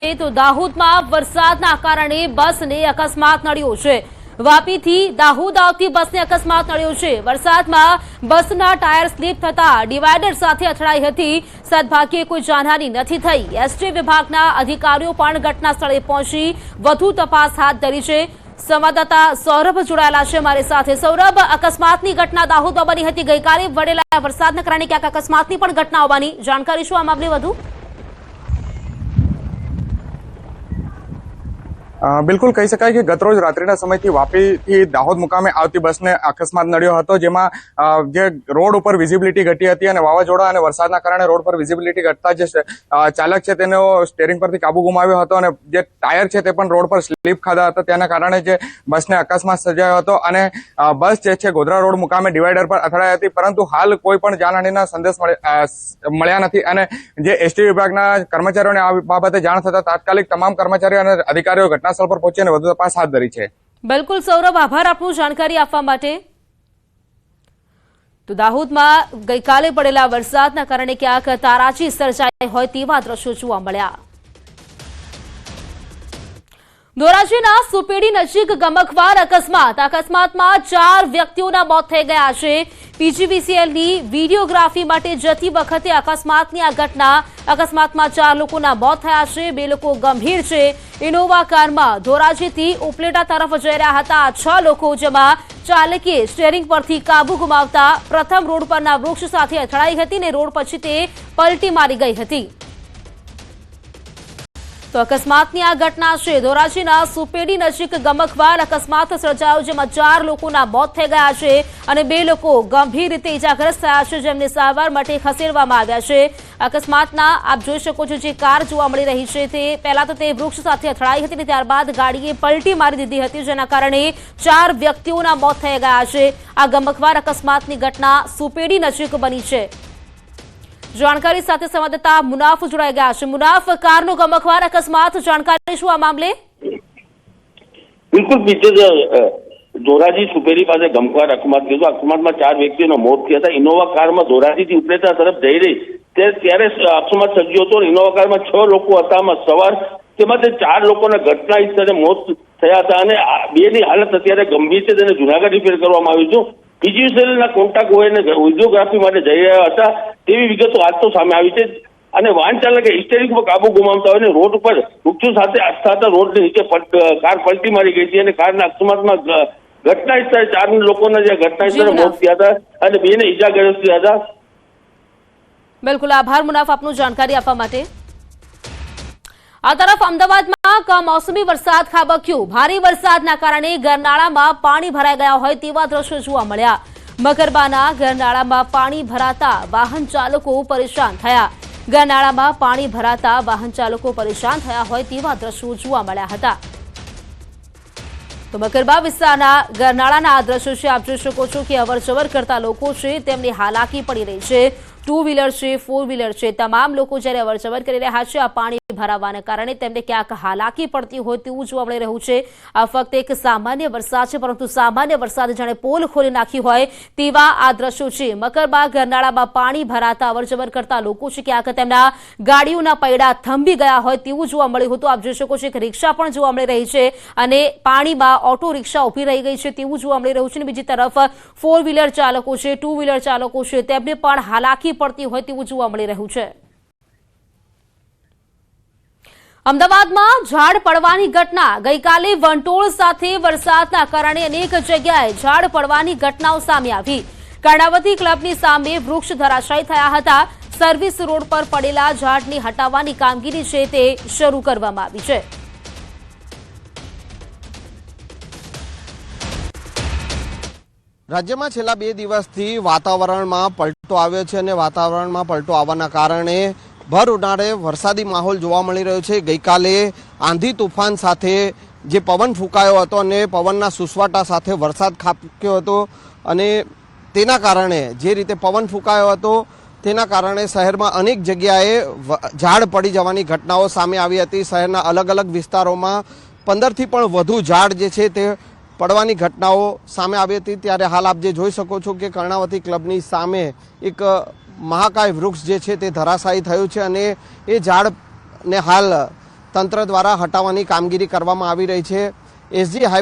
તો દાહોદમાં વરસાદના કારણે બસને અકસ્માત નડ્યો છે। વાપીથી દાહોદ આવતી બસને અકસ્માત નડ્યો છે। વરસાદમાં બસના ટાયર સ્લીપ થતા ડિવાઈડર સાથે અથડાઈ હતી। સદભાગ્યે કોઈ જાનહાની નથી થઈ। એસટી વિભાગના અધિકારીઓ પણ ઘટના સ્થળે પહોંચી વધુ તપાસ હાથ ધરી છે। સંવાદદાતા સૌરભ જોડાયેલા છે મારી સાથે। સૌરભ, અકસ્માતની ઘટના દાહોદમાં બની હતી। ગઈકાલે વડેલા વરસાદના કારણે ક્યાંક અકસ્માતની પણ ઘટના હોવાની જાણકારી શું આ મામલે વધુ? बिल्कुल कही शकाय कि गतरोज रात्रिना समयथी वापीथी दाहोद मुकामे आवती बसने अकस्मात नड्यो हतो, जेमां जे रोड पर विजिबिलिटी घटी हती अने वावाझोड़ा अने वरसादना कारणे रोड पर विजिबिलिटी घटता जे चालक छे तेनो स्टीयरिंग परथी काबू गुमाव्यो हतो अने जे टायर छे ते पण रोड पर स्लीप खाधा हता। तेना कारणे जे बसने अकस्मात सर्जायो हतो अने बस जे छे गोधरा रोड मुकामे डिवाइडर पर અથડાઈ હતી, પરંતુ હાલ કોઈ પણ જાનહાનિના સંદેશ મળ્યા નથી અને જે એસટી વિભાગના કર્મચારીઓને આ બાબતે જાણ થતા તાત્કાલિક તમામ કર્મચારીઓ અને અધિકારીઓ ઘટનાસ્થળ પર પહોંચી અને વધુ તપાસ હાથ ધરી છે। બિલકુલ સૌરભ, આભાર આપનું જાણકારી આપવા માટે। તો દાહોદમાં ગઈકાલે પડેલા વરસાદના કારણે ક્યાંક તારાજી સર્જાઈ હોય તેવા દ્રશ્યો જોવા મળ્યા। ધોરાજીના સુપેડી નજીક ગમખ્વાર અકસ્માતમાં 4 વ્યક્તિઓના મોત થઈ ગયા છે। પીજીવીસીએલની વિડીયોગ્રાફી માટે જતી વખતે અકસ્માતની આ ઘટના અકસ્માતમાં 4 લોકોના મોત થયા છે। 2 લોકો ગંભીર છે। ઇનોવા કારમાં ધોરાજીથી ઉપલેટા તરફ જઈ રહ્યા હતા 6 લોકો, જેમાં ચાલકે સ્ટીયરિંગ પરથી કાબુ ગુમાવતા પ્રથમ રોડ પરના વૃક્ષ સાથે અથડાઈ હતી અને રોડ પછી તે પલટી મારી ગઈ હતી। તો અકસ્માતની આ ઘટના છે। ધોરાજીના સુપેડી નજીક ગમખ્વાર અકસ્માત સર્જાયો, જેમાં 4 લોકોના મોત થઈ ગયા છે અને 2 લોકો ગંભીર રીતે ઇજાગ્રસ્ત થયા છે, જેમને સારવાર માટે ખસેડવામાં આવ્યા છે। અકસ્માતના આપ જોઈ શકો છો જે કાર જોવા મળી રહી છે તે પહેલા તો તે વૃક્ષ સાથે અથડાઈ હતી અને ત્યારબાદ ગાડીએ પલટી મારી દીધી હતી, જેના કારણે 4 વ્યક્તિઓના મોત થઈ ગયા છે। આ ગમખ્વાર અકસ્માતની ઘટના સુપેડી નજીક બની છે। जानकारी साथ संवाददाता मुनाफ जोड़ाई गया है। मुनाफ, कारनो गमख्वार अकस्मात, जानकारी शुं आ मामले? बिल्कुल बीजे धोराजी सुपेरी पास गमख्वार अकस्मात कीधुं। अकस्मातमां 4 व्यक्तिओनो मौत थया हता। इनोवा काરમાં ધોરાજીથી ઉપલેટા તરફ જઈ રહી ત્યારે અકસ્માત સર્જ્યો હતો। ઇનોવા કારમાં 6 લોકો હતા સવાર, તેમાં 4 લોકોના ઘટના સ્થળે મોત થયા હતા અને 2ની હાલત અત્યારે ગંભીર છે, તેને જૂનાગઢ રિફર કરવામાં આવ્યું છે। પીજીવીસીએલના કોન્ટ્રાક્ટ હોય અને વિડીયોગ્રાફી માટે જઈ રહ્યા હતા તેવી વિગતો આજ તો સામે આવી છે અને વાહન ચાલકે સ્ટીયરિંગ પર કાબુ ગુમાવતા હોય રોડ ઉપર વૃક્ષો સાથે અથડાતા રોડની નીચે કાર પલટી મારી ગઈ હતી અને કારના અકસ્માતમાં ઘટના સ્થળે 4 લોકોના જે ઘટના સ્થળે મોત થયા હતા અને 2ને ઈજાગ્રસ્ત થયા હતા। બિલકુલ આભાર મુનાફ આપનું જાણકારી આપવા માટે। આ તરફ અમદાવાદમાં કમોસમી વરસાદ ખાબક્યો। ભારે વરસાદના કારણે ગરનાળામાં પાણી ભરાઈ ગયા હોય તેવા દ્રશ્યો જોવા મળ્યા। મકરબાના ગરનાળામાં પાણી ભરાતા વાહન ચાલકો પરેશાન થયા। ગરનાળામાં પાણી ભરાતા વાહન ચાલકો પરેશાન થયા હોય તેવા દ્રશ્યો જોવા મળ્યા હતા। તો મકરબા વિસ્તારના ગરનાળાના આ દ્રશ્યો છે। આપ જોઈ શકો છો કે અવરજવર કરતા લોકો છે તેમને હાલાકી પડી રહી છે। 2 વ્હીલર છે, 4 વ્હીલર છે, તમામ લોકો જ્યારે અવરજવર કરી રહ્યા છે। આ પાણી ભરાવાના કારણે તેમને ક્યાંક હાલાકી પડતી હોય તેવું જોવા મળી રહ્યું છે। આ ફક્ત એક સામાન્ય વરસાદ છે, પરંતુ સામાન્ય વરસાદે જાણે પોલ ખોલી નાખી હોય તેવા આ દ્રશ્યો છે। મકરબા ગરનાળામાં પાણી ભરાતા અવરજવર કરતા લોકો છે ક્યાંક તેમના ગાડીઓના પૈડા થંભી ગયા હોય તેવું જોવા મળ્યું હતું। આપ જોઈ શકો છો એક રિક્ષા પણ જોવા મળી રહી છે અને પાણીમાં ઓટો રિક્ષા ઉભી રહી ગઈ છે તેવું જોવા મળી રહ્યું છે। બીજી તરફ 4 વ્હીલર ચાલકો છે, 2 વ્હીલર ચાલકો છે, તેમને પણ હાલાકી પડતી હોય તેવું જોવા મળી રહ્યું છે। અમદાવાદમાં ઝાડ પડવાની ઘટના। ગઈકાલે વંટોળ સાથે વરસાદના કારણે અનેક જગ્યાએ ઝાડ પડવાની ઘટનાઓ સામે આવી। કર્ણાવતી ક્લબની સામે વૃક્ષ ધરાશાયી થયા હતા। સર્વિસ રોડ પર પડેલા ઝાડને હટાવવાની કામગીરી છે તે શરૂ કરવામાં આવી છે। રાજ્યમાં છેલ્લા 2 દિવસથી વાતાવરણમાં પલટો આવ્યો છે અને વાતાવરણમાં પલટો આવવાના કારણે ભર ઉનાળે વરસાદી માહોલ જોવા મળી રહ્યો છે। ગઈકાલે આંધી તૂફાન સાથે જે પવન ફૂંકાયો હતો અને પવનના સુસવાટા સાથે વરસાદ ખાબક્યો હતો અને તેના કારણે જે રીતે પવન ફૂંકાયો હતો તેના કારણે શહેરમાં અનેક જગ્યાએ ઝાડ પડી જવાની ઘટનાઓ સામે આવી હતી। શહેરના અલગ અલગ વિસ્તારોમાં 15થી પણ વધુ ઝાડ જે છે તે પડવાની ઘટનાઓ સામે આવી હતી। ત્યારે હાલ આપ જે જોઈ શકો છો કે કર્ણાવતી ક્લબની સામે એક મહાકાય વૃક્ષ જે છે તે ધરાશાયી થયું છે અને એ ઝાડને હાલ તંત્ર દ્વારા હટાવવાની કામગીરી કરવામાં આવી રહી છે. SG highway